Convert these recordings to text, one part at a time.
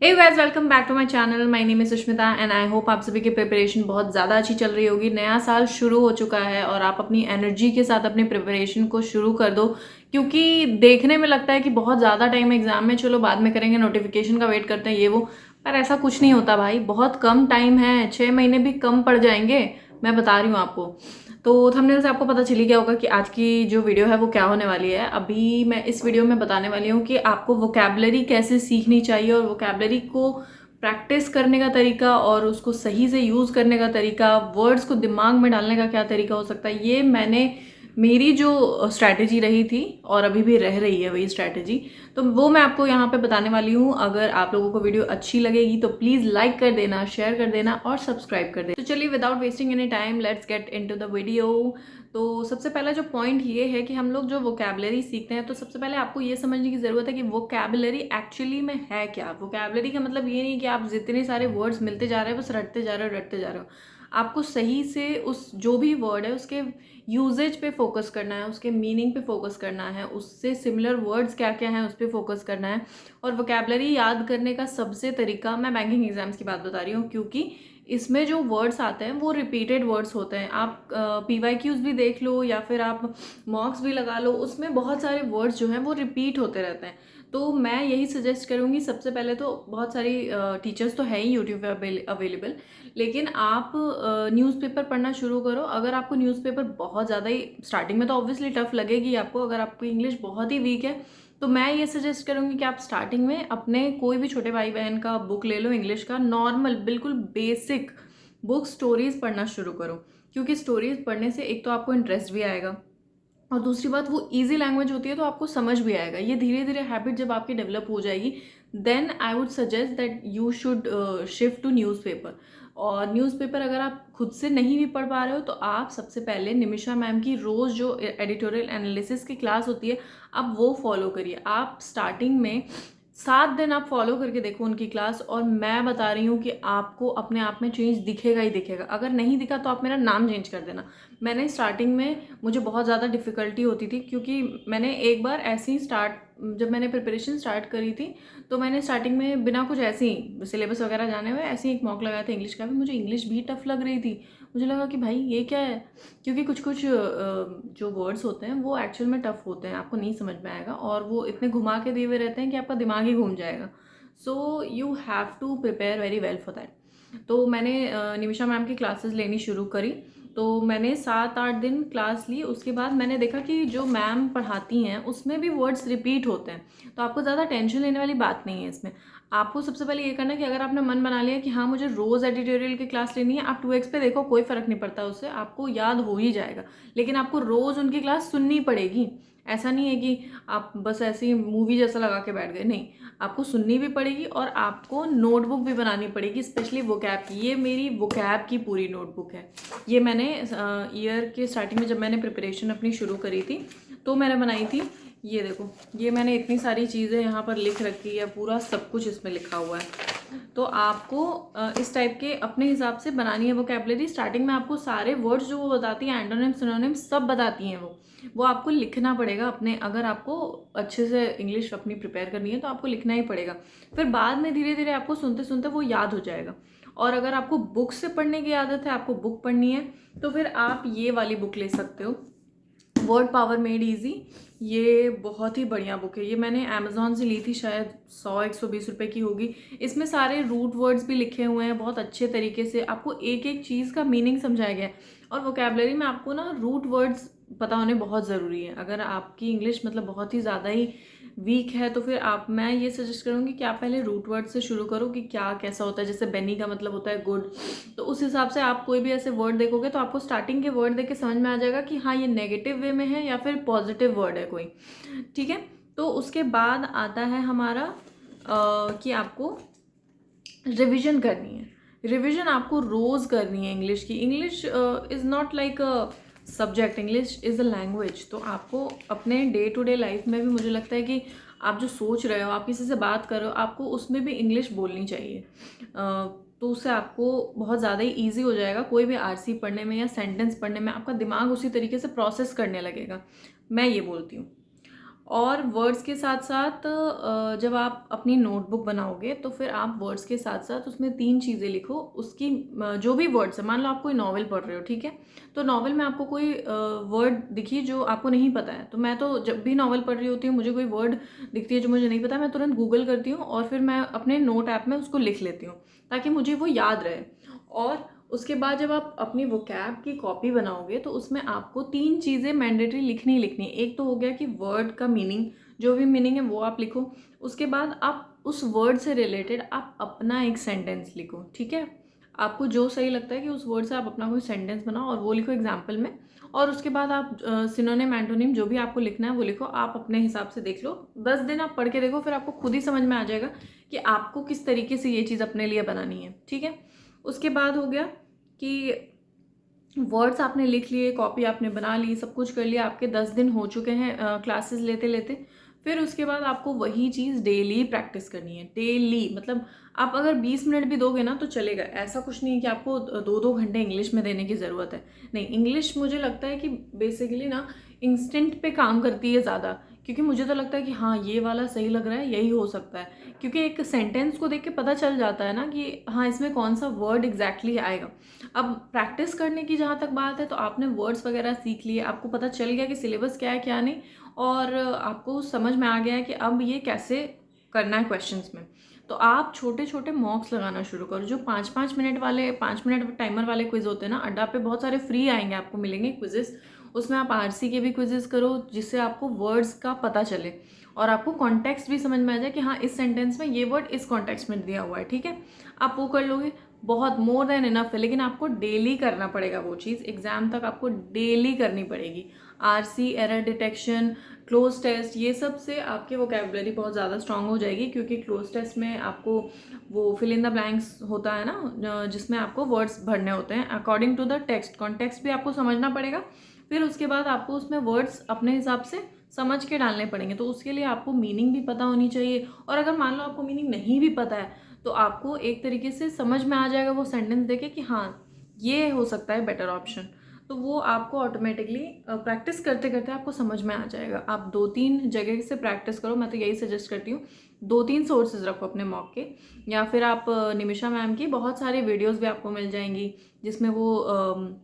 Hey guys, welcome back to my channel. My name is Sushmita and I hope आप सभी की preparation बहुत ज़्यादा अच्छी चल रही होगी। नया साल शुरू हो चुका है और आप अपनी एनर्जी के साथ अपनी प्रिपरेशन को शुरू कर दो, क्योंकि देखने में लगता है कि बहुत ज़्यादा टाइम एग्जाम में, चलो बाद में करेंगे, नोटिफिकेशन का वेट करते हैं ये वो। पर ऐसा कुछ नहीं होता भाई, बहुत कम टाइम है, 6 महीने भी कम पड़ जाएंगे, मैं बता रही हूँ आपको। तो थंबनेल से आपको पता चली गया होगा कि आज की जो वीडियो है वो क्या होने वाली है। अभी मैं इस वीडियो में बताने वाली हूँ कि आपको वोकैबलरी कैसे सीखनी चाहिए और वोकैबलरी को प्रैक्टिस करने का तरीका और उसको सही से यूज़ करने का तरीका, वर्ड्स को दिमाग में डालने का क्या तरीका हो सकता है। ये मेरी जो स्ट्रैटेजी रही थी और अभी भी रह रही है वही स्ट्रैटेजी, तो वो मैं आपको यहाँ पे बताने वाली हूँ। अगर आप लोगों को वीडियो अच्छी लगेगी तो प्लीज़ लाइक कर देना, शेयर कर देना और सब्सक्राइब कर देना। तो चलिए, without wasting any time, let's get into the video. तो सबसे पहला जो पॉइंट ये है कि हम लोग जो वोकैबलरी सीखते हैं, तो सबसे पहले आपको ये समझने की ज़रूरत है कि वोकैबलरी एक्चुअली में है क्या। वोकैबलरी का मतलब ये नहीं कि आप जितने सारे वर्ड्स मिलते जा रहे हैं बस रटते जा रहे हो रटते जा रहे हो। आपको सही से उस जो भी वर्ड है उसके यूजेज पे फोकस करना है, उसके मीनिंग पे फोकस करना है, उससे सिमिलर वर्ड्स क्या क्या हैं उस पर फोकस करना है। और वोकैबलरी याद करने का सबसे तरीका, मैं बैंकिंग एग्जाम्स की बात बता रही हूँ, क्योंकि इसमें जो वर्ड्स आते हैं वो रिपीटेड वर्ड्स होते हैं। आप PYQs भी देख लो या फिर आप मॉक्स भी लगा लो, उसमें बहुत सारे वर्ड्स जो हैं वो रिपीट होते रहते हैं। तो मैं यही सजेस्ट करूँगी, सबसे पहले तो बहुत सारी टीचर्स तो है ही यूट्यूब पे अवेलेबल, लेकिन आप न्यूज़पेपर पढ़ना शुरू करो। अगर आपको न्यूज़पेपर बहुत ज़्यादा ही, स्टार्टिंग में तो ऑब्वियसली टफ लगेगी आपको, अगर आपकी इंग्लिश बहुत ही वीक है तो मैं ये सजेस्ट करूँगी कि आप स्टार्टिंग में अपने कोई भी छोटे भाई बहन का बुक ले लो, इंग्लिश का नॉर्मल बिल्कुल बेसिक बुक, स्टोरीज पढ़ना शुरू करो। क्योंकि स्टोरीज पढ़ने से एक तो आपको इंटरेस्ट भी आएगा और दूसरी बात, वो इजी लैंग्वेज होती है तो आपको समझ भी आएगा। ये धीरे धीरे हैबिट जब आपकी डेवलप हो जाएगी, then I would suggest that you should shift to newspaper. और न्यूज़पेपर अगर आप खुद से नहीं भी पढ़ पा रहे हो तो आप सबसे पहले निमिषा मैम की रोज़ जो एडिटोरियल एनालिसिस की क्लास होती है, आप वो फॉलो करिए। आप स्टार्टिंग में 7 दिन आप फॉलो करके देखो उनकी क्लास, और मैं बता रही हूँ कि आपको अपने आप में चेंज दिखेगा ही दिखेगा। अगर नहीं दिखा तो आप मेरा नाम चेंज कर देना। मैंने स्टार्टिंग में, मुझे बहुत ज़्यादा डिफ़िकल्टी होती थी, क्योंकि मैंने एक बार ऐसे ही जब मैंने प्रिपरेशन स्टार्ट करी थी, तो मैंने स्टार्टिंग में बिना कुछ, ऐसे ही सिलेबस वगैरह जाने हुए ऐसे ही एक मॉक लगाया था इंग्लिश का भी। मुझे इंग्लिश भी टफ लग रही थी, मुझे लगा कि भाई ये क्या है, क्योंकि कुछ कुछ जो वर्ड्स होते हैं वो एक्चुअल में टफ होते हैं, आपको नहीं समझ में आएगा और वो इतने घुमा के दिए हुए रहते हैं कि आपका दिमाग ही घूम जाएगा। So you have to prepare very well for that. तो मैंने निमिषा मैम की क्लासेस लेनी शुरू करी। तो मैंने 7-8 दिन क्लास ली, उसके बाद मैंने देखा कि जो मैम पढ़ाती हैं उसमें भी वर्ड्स रिपीट होते हैं। तो आपको ज़्यादा टेंशन लेने वाली बात नहीं है इसमें। आपको सबसे पहले ये करना है कि अगर आपने मन बना लिया कि हाँ मुझे रोज़ एडिटोरियल की क्लास लेनी है, आप 2x पे देखो, कोई फ़र्क नहीं पड़ता, उससे आपको याद हो ही जाएगा। लेकिन आपको रोज़ उनकी क्लास सुननी पड़ेगी। ऐसा नहीं है कि आप बस ऐसे ही मूवी जैसा लगा के बैठ गए, नहीं, आपको सुननी भी पड़ेगी और आपको नोटबुक भी बनानी पड़ेगी, स्पेशली वोकैब की। ये मेरी वोकैब की पूरी नोटबुक है। ये मैंने ईयर के स्टार्टिंग में जब मैंने प्रिपरेशन अपनी शुरू करी थी तो मैंने बनाई थी। ये देखो, ये मैंने इतनी सारी चीज़ें यहाँ पर लिख रखी है, पूरा सब कुछ इसमें लिखा हुआ है। तो आपको इस टाइप के अपने हिसाब से बनानी है वोकैबलरी। स्टार्टिंग में आपको सारे वर्ड्स जो वो बताती हैं, एंटोनिम सिनोनिम सब बताती हैं वो आपको लिखना पड़ेगा अपने। अगर आपको अच्छे से इंग्लिश अपनी प्रिपेयर करनी है तो आपको लिखना ही पड़ेगा। फिर बाद में धीरे धीरे आपको सुनते सुनते वो याद हो जाएगा। और अगर आपको बुक से पढ़ने की आदत है, आपको बुक पढ़नी है, तो फिर आप ये वाली बुक ले सकते हो, वर्ड पावर मेड ईजी। ये बहुत ही बढ़िया बुक है। ये मैंने अमेज़ॉन से ली थी, शायद 100-120 रुपये की होगी। इसमें सारे रूट वर्ड्स भी लिखे हुए हैं, बहुत अच्छे तरीके से आपको एक एक चीज़ का मीनिंग समझाया गया है। और वोकैबलरी में आपको ना रूट वर्ड्स पता होने बहुत ज़रूरी है। अगर आपकी इंग्लिश मतलब बहुत ही ज़्यादा ही वीक है तो फिर मैं ये सजेस्ट करूँगी कि आप पहले रूट वर्ड से शुरू करो कि क्या कैसा होता है। जैसे बेनी का मतलब होता है गुड, तो उस हिसाब से आप कोई भी ऐसे वर्ड देखोगे तो आपको स्टार्टिंग के वर्ड देख के समझ में आ जाएगा कि हाँ ये नेगेटिव वे में है या फिर पॉजिटिव वर्ड है कोई। ठीक है, तो उसके बाद आता है हमारा कि आपको रिविजन करनी है। रिविजन आपको रोज़ करनी है इंग्लिश की। English is not like a subject, English is a language. तो आपको अपने डे टू डे लाइफ में भी, मुझे लगता है कि आप जो सोच रहे हो, आप किसी से बात कर रहे हो, आपको उसमें भी इंग्लिश बोलनी चाहिए। तो उससे आपको बहुत ज़्यादा ही ईजी हो जाएगा। कोई भी आरसी पढ़ने में या सेंटेंस पढ़ने में आपका दिमाग उसी तरीके से प्रोसेस करने लगेगा, मैं ये बोलती हूँ। और वर्ड्स के साथ साथ जब आप अपनी नोटबुक बनाओगे तो फिर आप वर्ड्स के साथ साथ उसमें 3 चीज़ें लिखो। उसकी जो भी वर्ड्स है, मान लो आप कोई नॉवल पढ़ रहे हो, ठीक है, तो नॉवल में आपको कोई वर्ड दिखी जो आपको नहीं पता है, तो मैं तो जब भी नॉवल पढ़ रही होती हूँ, मुझे कोई वर्ड दिखती है जो मुझे नहीं पता, मैं तुरंत गूगल करती हूँ और फिर मैं अपने नोट ऐप में उसको लिख लेती हूँ ताकि मुझे वो याद रहे। और उसके बाद जब आप अपनी वोकैब की कॉपी बनाओगे तो उसमें आपको 3 चीज़ें मैंडेटरी लिखनी ही लिखनी है। एक तो हो गया कि वर्ड का मीनिंग, जो भी मीनिंग है वो आप लिखो। उसके बाद आप उस वर्ड से रिलेटेड आप अपना एक सेंटेंस लिखो, ठीक है। आपको जो सही लगता है कि उस वर्ड से आप अपना कोई सेंटेंस बनाओ और वो लिखो एग्जाम्पल में। और उसके बाद आप सिनोनिम एंटोनिम जो भी आपको लिखना है वो लिखो, आप अपने हिसाब से देख लो। 10 दिन आप पढ़ के देखो, फिर आपको खुद ही समझ में आ जाएगा कि आपको किस तरीके से ये चीज़ अपने लिए बनानी है, ठीक है। उसके बाद हो गया कि वर्ड्स आपने लिख लिए, कॉपी आपने बना ली, सब कुछ कर लिया, आपके 10 दिन हो चुके हैं क्लासेस लेते लेते। फिर उसके बाद आपको वही चीज़ डेली प्रैक्टिस करनी है। डेली मतलब आप अगर 20 मिनट भी दोगे ना तो चलेगा। ऐसा कुछ नहीं है कि आपको 2-2 घंटे इंग्लिश में देने की ज़रूरत है। नहीं, इंग्लिश मुझे लगता है कि बेसिकली ना इंस्टेंट पे काम करती है ज़्यादा, क्योंकि मुझे तो लगता है कि हाँ ये वाला सही लग रहा है, यही हो सकता है, क्योंकि एक सेंटेंस को देख के पता चल जाता है ना कि हाँ इसमें कौन सा वर्ड एग्जैक्टली आएगा। अब प्रैक्टिस करने की जहाँ तक बात है, तो आपने वर्ड्स वगैरह सीख लिए, आपको पता चल गया कि सिलेबस क्या है क्या नहीं, और आपको समझ में आ गया है कि अब ये कैसे करना है क्वेश्चंस में। तो आप छोटे छोटे मॉक्स लगाना शुरू करो, जो 5-5 मिनट वाले, 5 मिनट टाइमर वाले क्विज होते हैं ना, अड्डा पे बहुत सारे फ्री आएंगे, आपको मिलेंगे क्विजेस। उसमें आप आरसी के भी क्विजेस करो, जिससे आपको वर्ड्स का पता चले और आपको कॉन्टेक्स्ट भी समझ में आ जाए कि हाँ इस सेंटेंस में ये वर्ड इस कॉन्टेक्स्ट में दिया हुआ है, ठीक है। आप वो कर लोगे, बहुत मोर देन इनफ है। लेकिन आपको डेली करना पड़ेगा वो चीज़, एग्जाम तक आपको डेली करनी पड़ेगी। RC, error detection, cloze test, ये सब से आपकी वोकैबुलरी बहुत ज़्यादा स्ट्रांग हो जाएगी, क्योंकि क्लोज टेस्ट में आपको वो फिल इन द ब्लैंक्स होता है ना, जिसमें आपको वर्ड्स भरने होते हैं according to the text. Context भी आपको समझना पड़ेगा। फिर उसके बाद आपको उसमें वर्ड्स अपने हिसाब से समझ के डालने पड़ेंगे, तो उसके लिए आपको मीनिंग भी पता होनी चाहिए। और अगर मान लो आपको मीनिंग नहीं भी पता है, तो आपको एक तरीके से समझ में आ जाएगा वो सेंटेंस देके कि हाँ ये हो सकता है बेटर ऑप्शन। तो वो आपको ऑटोमेटिकली प्रैक्टिस करते करते आपको समझ में आ जाएगा। आप 2-3 जगह से प्रैक्टिस करो, मैं तो यही सजेस्ट करती हूँ। 2-3 सोर्सेज रखो अपने मॉक के, या फिर आप निमिषा मैम की बहुत सारी वीडियोस भी आपको मिल जाएंगी, जिसमें वो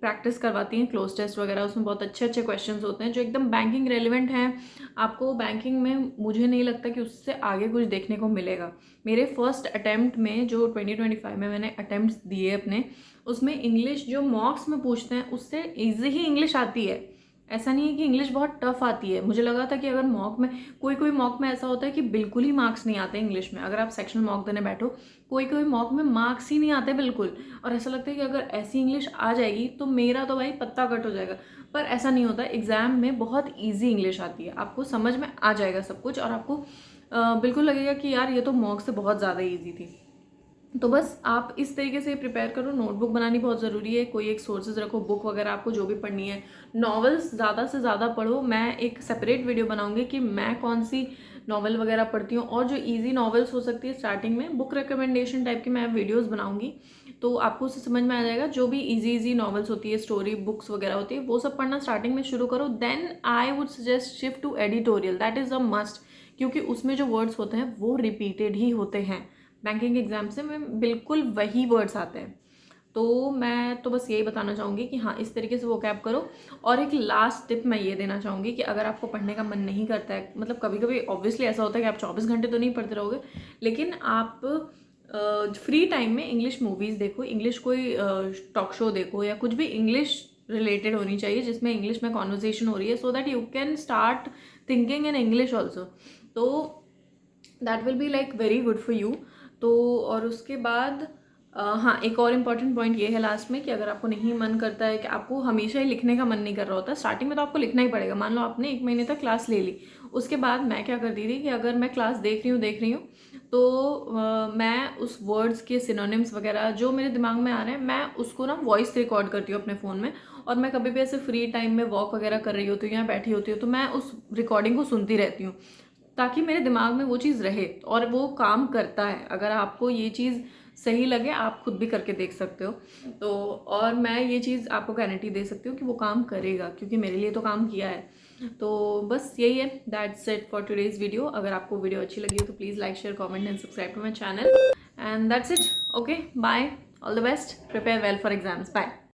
प्रैक्टिस करवाती हैं क्लोज टेस्ट वगैरह। उसमें बहुत अच्छे अच्छे क्वेश्चंस होते हैं जो एकदम बैंकिंग रेलिवेंट हैं। आपको बैंकिंग में मुझे नहीं लगता कि उससे आगे कुछ देखने को मिलेगा। मेरे फर्स्ट अटेम्प्ट में, जो 2025 में मैंने अटेम्प्ट्स दिए अपने, उसमें इंग्लिश जो मॉक्स में पूछते हैं उससे ईजी ही इंग्लिश आती है। ऐसा नहीं है कि इंग्लिश बहुत टफ आती है। मुझे लगा था कि अगर मॉक में, कोई कोई मॉक में ऐसा होता है कि बिल्कुल ही मार्क्स नहीं आते इंग्लिश में। अगर आप सेक्शनल मॉक देने बैठो, कोई कोई मॉक में मार्क्स ही नहीं आते बिल्कुल, और ऐसा लगता है कि अगर ऐसी इंग्लिश आ जाएगी तो मेरा तो भाई पत्ता कट हो जाएगा। पर ऐसा नहीं होता, एग्जाम में बहुत ईजी इंग्लिश आती है, आपको समझ में आ जाएगा सब कुछ, और आपको बिल्कुल लगेगा कि यार ये तो मॉक से बहुत ज़्यादा ईजी थी। तो बस आप इस तरीके से प्रिपेयर करो। नोटबुक बनानी बहुत ज़रूरी है, कोई एक सोर्सेज रखो, बुक वगैरह आपको जो भी पढ़नी है। नॉवेल्स ज़्यादा से ज़्यादा पढ़ो। मैं एक सेपरेट वीडियो बनाऊंगी कि मैं कौन सी नॉवल वगैरह पढ़ती हूँ, और जो इजी नॉवेल्स हो सकती है स्टार्टिंग में, बुक रिकमेंडेशन टाइप की मैं वीडियोस बनाऊंगी, तो आपको उससे समझ में आ जाएगा। जो भी इजी नॉवेल्स होती है, स्टोरी बुक्स वगैरह होती है, वो सब पढ़ना स्टार्टिंग में शुरू करो। Then I would suggest shift to editorial, that is a must, क्योंकि उसमें जो वर्ड्स होते हैं वो रिपीटेड ही होते हैं। बैंकिंग एग्जाम से में बिल्कुल वही वर्ड्स आते हैं। तो मैं तो बस यही बताना चाहूँगी कि हाँ इस तरीके से वो कैप करो। और एक लास्ट टिप मैं ये देना चाहूँगी कि अगर आपको पढ़ने का मन नहीं करता है, मतलब कभी कभी ऑब्वियसली ऐसा होता है कि आप 24 घंटे तो नहीं पढ़ते रहोगे, लेकिन आप फ्री टाइम में इंग्लिश मूवीज़ देखो, इंग्लिश कोई टॉक शो देखो, या कुछ भी इंग्लिश रिलेटेड होनी चाहिए जिसमें इंग्लिश में कॉन्वर्जेशन हो रही है, so that you can start thinking in English also. तो that will be like very good for you. तो और उसके बाद हाँ एक और इम्पॉर्टेंट पॉइंट ये है लास्ट में, कि अगर आपको नहीं मन करता है, कि आपको हमेशा ही लिखने का मन नहीं कर रहा होता, स्टार्टिंग में तो आपको लिखना ही पड़ेगा। मान लो आपने 1 महीने तक क्लास ले ली, उसके बाद मैं क्या करती थी कि अगर मैं क्लास देख रही हूँ तो मैं उस वर्ड्स के सिनोनिम्स वगैरह जो मेरे दिमाग में आ रहे हैं, मैं उसको ना वॉइस रिकॉर्ड करती हूँ अपने फ़ोन में। और मैं कभी भी ऐसे फ्री टाइम में वॉक वगैरह कर रही होती हूँ या बैठी होती हूँ, तो मैं उस रिकॉर्डिंग को सुनती रहती हूँ, ताकि मेरे दिमाग में वो चीज़ रहे, और वो काम करता है। अगर आपको ये चीज़ सही लगे, आप खुद भी करके देख सकते हो। तो और मैं ये चीज़ आपको गारंटी दे सकती हूँ कि वो काम करेगा, क्योंकि मेरे लिए तो काम किया है। तो बस यही है, that's it for today's video. अगर आपको वीडियो अच्छी लगी हो तो please like, share, comment and subscribe to my channel, and that's it. Okay, bye, all the best, prepare well for exams, bye.